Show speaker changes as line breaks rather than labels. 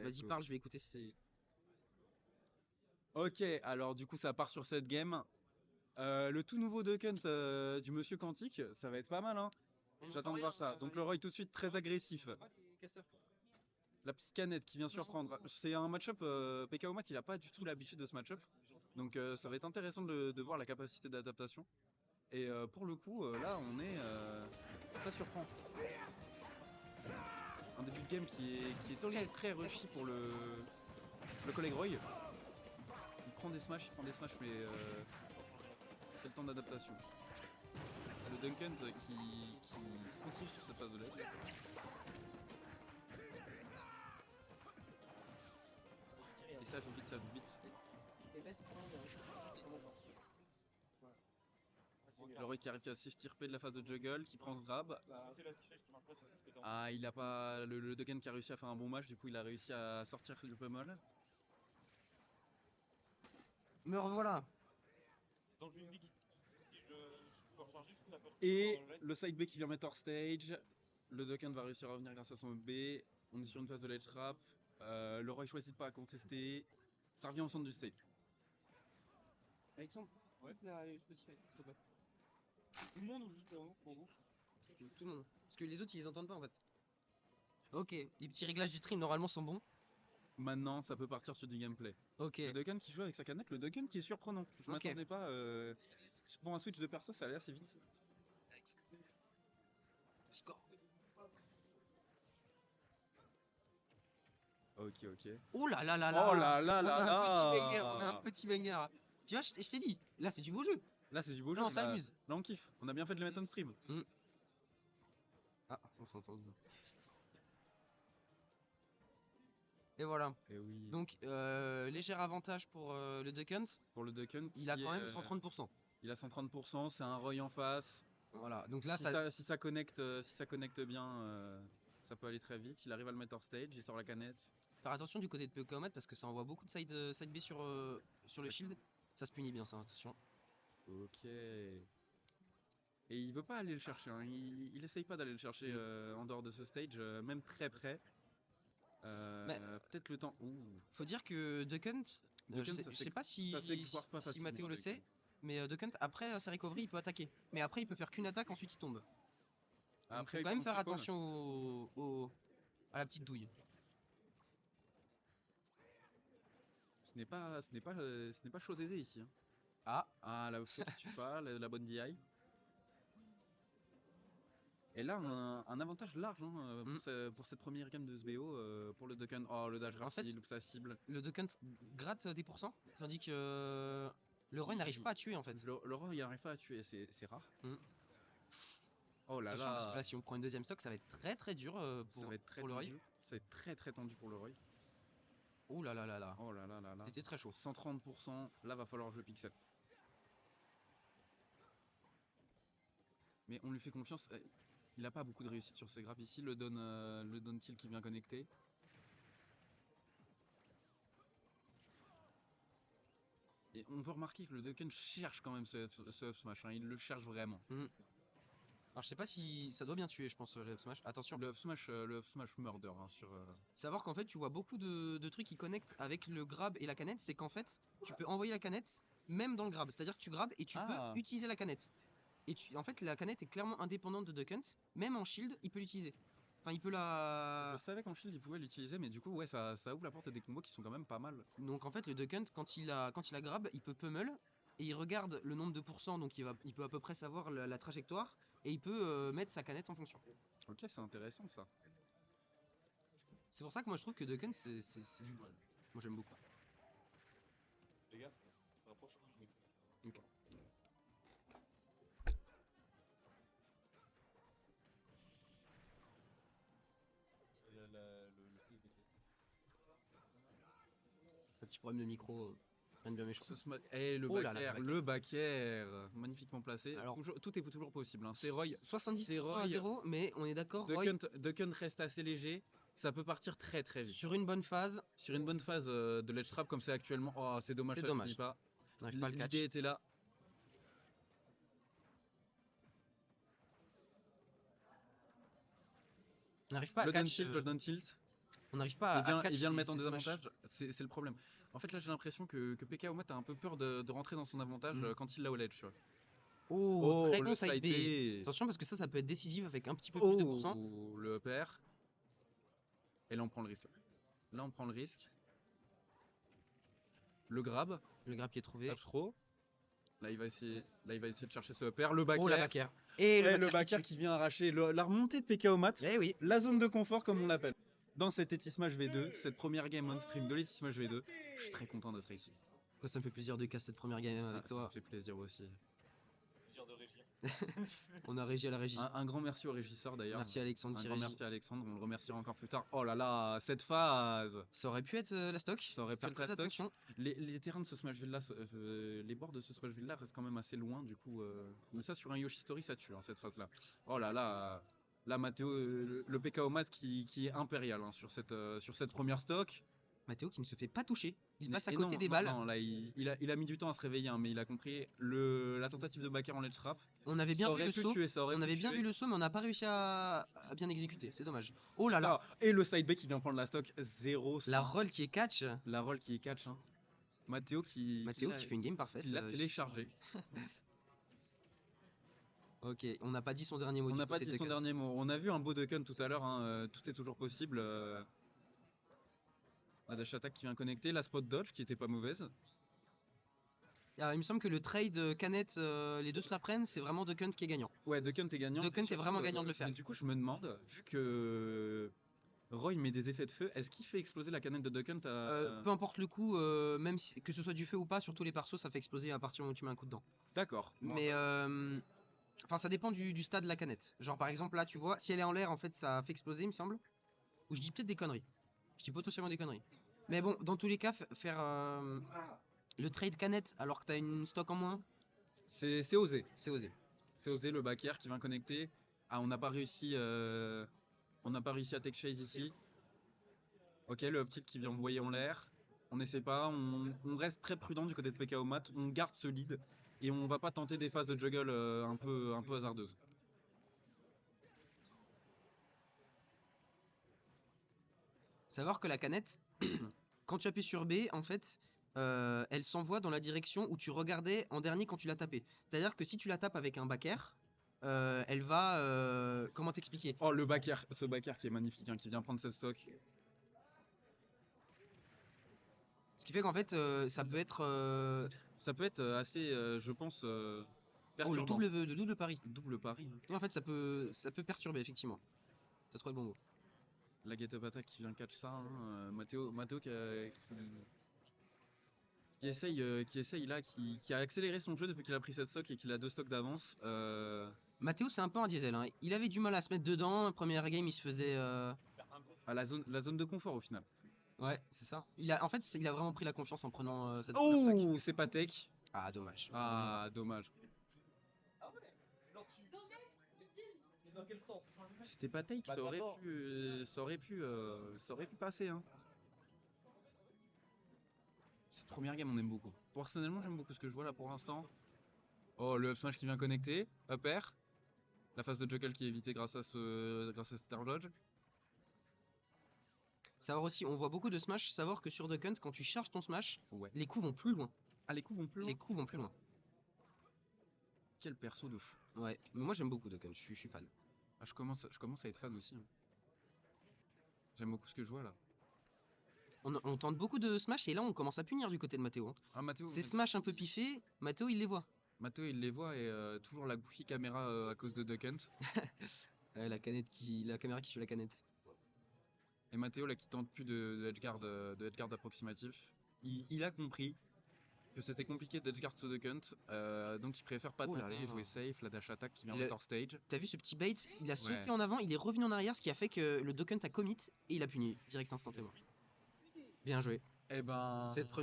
Vas-y, parle, je vais écouter. C'est.
Ok, alors du coup ça part sur cette game. Le tout nouveau Duck Hunt du Monsieur Quantique, ça va être pas mal, hein. J'attends de voir ça. Donc le Roy tout de suite très agressif. La petite canette qui vient surprendre. C'est un match-up, PKO Mat il a pas du tout l'habitude de ce match-up. Donc ça va être intéressant de voir la capacité d'adaptation. Et pour le coup, là on est... ça surprend. Un début de game qui est très très rushy pour le collègue Roy. Il prend des smash, mais c'est le temps d'adaptation. Le Duncan qui continue sur cette phase de LED. Et ça joue vite, ça joue vite. Le Roy qui arrive à s'extirper de la phase de juggle, qui prend ce grab. Ah, il a pas. Le Duncan qui a réussi à faire un bon match, du coup il a réussi à sortir le pummel.
Me revoilà.
Et le side B qui vient mettre hors stage. Le Duncan va réussir à revenir grâce à son B. On est sur une phase de ledge trap. Le Roy choisit de pas contester. Ça revient au centre du stage.
Alexandre,
Ouais.
Spotify, s'il te plaît.
Tout le monde ou juste pour vous?
Tout le monde. Parce que les autres, ils les entendent pas en fait. Ok, les petits réglages du stream normalement sont bons.
Maintenant, ça peut partir sur du gameplay.
Ok.
Le Duncan qui joue avec sa canette, le Duncan qui est surprenant. Je
Ok.
m'attendais pas. Pour un switch de perso, ça allait assez vite.
Score.
Ok, ok.
Oh là là là là.
Oh là là
On
là
a un
là.
petit banger, on a un petit banger. Tu vois, je t'ai dit, là c'est du beau jeu.
Là, c'est du beau jeu.
Là on
Là,
s'amuse.
là, on kiffe. On a bien fait de le mettre on stream.
Ah, on s'entend. Et voilà.
Et oui.
Donc, léger avantage pour le Duck Hunt.
Pour le Duncan,
Il a quand même 130%.
il a 130%. C'est un Roy en face.
Voilà, donc là,
Si ça connecte bien, ça peut aller très vite. Il arrive à le mettre hors stage. Il sort la canette.
faire attention du côté de Pekomat parce que ça envoie beaucoup de side B sur le shield. Ça se punit bien, ça, attention.
Ok. Et il veut pas aller le chercher, hein. Il essaye pas d'aller le chercher en dehors de ce stage, même très près. Peut-être le temps. Ouh.
Faut dire que Duck Hunt,
Duck Hunt,
je sais pas
ça s'exploite pas
si
facilement
Mathéo le
avec
sait,
lui.
mais Duck Hunt, après sa recovery, il peut attaquer. Mais après, il peut faire qu'une attaque, ensuite il tombe. Donc
Après,
faut
il
quand même
prend
faire
free call.
attention à la petite douille.
Ce n'est pas chose aisée ici, hein.
Ah,
Ah, la faute qui tue pas, la bonne DI. Et là, on a un avantage large, hein, pour cette première game de SBO, pour le Duck Hunt. Oh, le dash
En
grab
fait,
qui loupe sa cible.
le Duck Hunt gratte des pourcents, tandis que le Roy n'arrive pas à tuer en fait.
Le Roy, il arrive pas à tuer, c'est rare.
Mm.
Oh là
Attention, parce que
là.
là, si on prend une deuxième stock, ça va être très très dur
Ça va être très
pour le Roy.
tendu. Ça va être très très tendu pour le Roy.
Oh là là là là.
Oh là là là là.
C'était très chaud.
130%. Là, va falloir jouer pixel. Mais on lui fait confiance. Il a pas beaucoup de réussite sur ses grappes ici. Le Don Till qui vient connecter. Et on peut remarquer que le Ducken cherche quand même ce up smash, hein. Il le cherche vraiment.
Alors je sais pas si ça doit bien tuer, je pense, le up smash. Attention.
Le up smash murder, hein, sur.
Savoir qu'en fait tu vois beaucoup de trucs qui connectent avec le grab et la canette, c'est qu'en fait tu peux envoyer la canette même dans le grab. C'est-à-dire que tu grabes et tu
Ah.
peux utiliser la canette. Et en fait la canette est clairement indépendante de Duck Hunt. Même en shield, il peut l'utiliser. Enfin il peut
Je
la...
savais qu'en shield il pouvait l'utiliser, mais du coup, ouais, ça ouvre la porte à des combos qui sont quand même pas mal.
Donc en fait le Duck Hunt quand il a grab, il peut pummel. Et il regarde le nombre de pourcents, donc il peut à peu près savoir la trajectoire. Et il peut mettre sa canette en fonction.
Ok, c'est intéressant ça.
C'est pour ça que moi je trouve que Duck Hunt c'est du... Moi j'aime beaucoup.
Les gars, rapproche.
Ok.
Le truc était.
Un petit problème de micro, rien de bien méchant.
Le
Oh là là,
back air, le back air, magnifiquement placé.
Alors,
Tout est toujours possible, hein. C'est Roy.
70
Roy.
à 0, mais on est d'accord, Roy,
Duck Hunt reste assez léger. Ça peut partir très très vite.
sur une bonne phase,
Sur une bonne phase de ledge trap comme c'est actuellement. Oh, c'est dommage,
c'est
ça
dommage.
finit pas.
On n'arrive pas à le catch.
L'idée était là.
On n'arrive pas à
Le down
catch.
tilt, le down tilt.
On n'arrive pas à catch
Il vient le
ces-
mettre en
ces smash.
désavantage, c'est le problème. En fait, là, j'ai l'impression que PK Omat a un peu peur de rentrer dans son avantage
Mm.
quand il l'a au ledge, tu vois.
Oh,
Oh,
très
le
bon side
side
B.
B.
Attention parce que ça peut être décisif avec un petit peu plus de pourcent.
Oh, le upper. Et là, on prend le risque. Là, on prend le risque. Le grab,
Le grab qui est trouvé.
up throw. Là, il va essayer de chercher ce upper. Le back
Oh la
air.
back air. Et
Et
le
le
back
back
air
air qui vient arracher la remontée de PK Omat.
Eh oui.
La zone de confort, comme on l'appelle. Dans cet Eti Smash V2, cette première game on stream de l'Eti Smash V2, je suis très content d'être ici.
Moi, ça me fait plaisir de casser cette première game avec
Ça me
toi.
fait plaisir aussi.
Plaisir de régir.
On a régi à la régie.
Un grand merci au régisseur d'ailleurs.
Merci à Alexandre
Un
qui
grand
régie.
merci à Alexandre, on le remerciera encore plus tard. Oh là là, cette phase.
Ça aurait pu être la stock.
Ça aurait pu
Faire
être la
très
stock.
attention.
Les terrains de ce Smashville là, les bords de ce Smashville là restent quand même assez loin du coup. Mais ça sur un Yoshi Story ça tue cette phase là. Oh là là, là Mathéo, le PK Omat qui est impérial sur cette première stock.
Mathéo qui ne se fait pas toucher. Il passe à
Et
côté des balles.
Non, là il a mis du temps à se réveiller, mais il a compris la tentative de backer en ledge trap.
On avait
Ça
bien vu
aurait
le
pu
saut.
tuer, ça aurait
On
pu
avait bien
tuer.
vu le saut, mais on n'a pas réussi à bien exécuter. C'est dommage. Oh là là.
Ça, et le side B qui vient prendre la stock 0.
La roll qui est catch.
La roll qui est catch. Mathéo qui
Fait une game parfaite.
l'a téléchargé.
Ok, on n'a pas dit son dernier mot.
On
du
n'a pas
côté
dit
de
son
Decken.
dernier mot. On a vu un beau Ducken tout à l'heure. Tout est toujours possible. La dash attack qui vient connecter. La spot dodge qui était pas mauvaise.
Ah, il me semble que le trade canette, les deux se la prennent, c'est vraiment Duckhunt qui est gagnant.
Ouais, Ducken t'es gagnant.
Duckhunt
Et
est
surtout,
vraiment gagnant de le faire.
Mais du coup, je me demande, vu que Roy met des effets de feu, est-ce qu'il fait exploser la canette de Ducken
Peu importe le coup, même que ce soit du feu ou pas, sur tous les persos, ça fait exploser à partir du moment où tu mets un coup dedans.
D'accord. Bon,
Mais
ça-
enfin, ça dépend du stade de la canette. Genre par exemple là, tu vois, si elle est en l'air, en fait, ça fait exploser, il me semble. Ou je dis peut-être des conneries. Je dis potentiellement des conneries. Mais bon, dans tous les cas, faire le trade canette alors que t'as une stock en moins,
c'est osé.
c'est osé.
C'est osé le back air qui vient connecter. Ah, on n'a pas réussi à tech chase ici. Ok, le up tilt qui vient envoyer en l'air. On n'essaie pas, on reste très prudent du côté de PK Omat. On garde ce lead et on va pas tenter des phases de juggle un peu hasardeuses.
Savoir que la canette, quand tu appuies sur B, en fait, elle s'envoie dans la direction où tu regardais en dernier quand tu l'as tapé. C'est-à-dire que si tu la tapes avec un back air, elle va. Comment t'expliquer?
Oh, le back air, ce back air qui est magnifique, qui vient prendre cette stock.
Ce qui fait qu'en fait, ça peut être.
Ça peut être assez, je pense,
Oh,
perturbant.
le double pari.
Double pari.
Et en fait, ça peut perturber, effectivement. T'as trouvé le bon mot.
La get up attack qui vient catch ça. Mathéo qui essaye là, qui a accéléré son jeu depuis qu'il a pris cette stock et qu'il a 2 stocks d'avance.
Mathéo, c'est un peu un diesel. Hein. Il avait du mal à se mettre dedans. Première game, il se faisait.
À la zone de confort au final.
Ouais, c'est ça. En fait, il a vraiment pris la confiance en prenant cette première stack.
Oh, c'est pas tech.
Ah, dommage.
Ah, dommage.
Ah ouais. Genre tu. Mais dans quel sens?
C'était pas take,
Bah,
ça aurait
d'abord.
pu passer. Hein. Cette première game, on aime beaucoup. Personnellement, j'aime beaucoup ce que je vois là pour l'instant. Oh, le up smash qui vient connecter. Up air. La phase de juggle qui est évitée grâce à cet air dodge.
Savoir aussi, on voit beaucoup de smash. Savoir que sur Duckhunt, quand tu charges ton smash,
Ouais.
les coups vont plus loin.
Ah, les coups vont plus loin.
Les coups vont plus loin.
Quel perso de fou.
Ouais, mais moi j'aime beaucoup Duckhunt, je suis fan.
Ah, je commence à être fan aussi. Hein. J'aime beaucoup ce que je vois là.
On tente beaucoup de smash et là on commence à punir du côté de Mathéo. Hein.
Ah, Mathéo,
Ces smash un peu piffés, Mathéo il les voit.
Mathéo, il les voit et toujours la goofy caméra à cause de Duck Hunt.
La caméra qui suit la canette.
Et Mathéo là qui tente plus de edgeguard approximatif. Il a compris que c'était compliqué d'edgeguard ce Duck Hunt, donc il préfère pas
Oh là
tenter et
là.
jouer safe, la dash attack qui vient
Le-
de top stage.
T'as vu ce petit bait? Il a sauté
Ouais.
en avant, il est revenu en arrière, ce qui a fait que le Duckhunt a commit et il a puni direct instantanément. Bien joué.
Eh ben.
Cette première